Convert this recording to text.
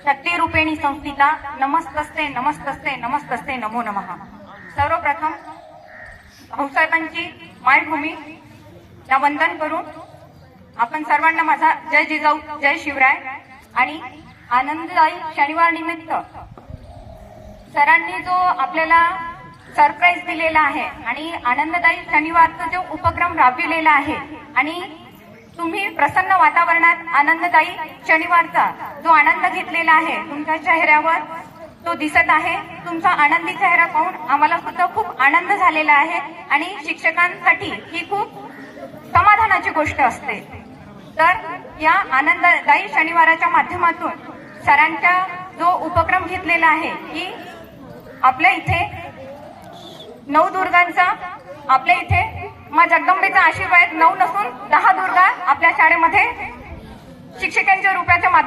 शक्तिरूपिणी संस्थिता नमस्तस्ते नमस्तस्ते नमस्तस्ते नमो नमः। सर्वप्रथम भाऊसाहेबांची मायभूमी या वंदन करून आपण सर्वांना माझा जय जिजाऊ जय शिवराय आणि आनंददायी शनिवार निमित्त सरांनी जो आपल्याला सरप्राईज दिलेला आहे आणि आनंददायी शनिवारचा जो उपक्रम राबविलेला आहे आणि तुम्ही प्रसन्न वातावरणात आनंददायी शनिवारचा जो आनंद घेतलेला आहे तुमच्या चेहऱ्यावर तो दिसत आहे। तुमचा आनंदी चेहरा पाहून आम्हाला सुद्धा खूप आनंद झालेला आहे आणि शिक्षकांसाठी ही खूप समाधानाची गोष्ट असते। तर या आनंददायी शनिवाराच्या माध्यमातून सरांचा जो उपक्रम घेतलेला आहे की आपल्या इथे नवदुर्गांचा आपल्या इथे माँ जगदंबेचा आशीर्वाद 9 नसून 10 दुर्गा आपल्या शाळेमध्ये शिक्षकांच्या रूपाच्या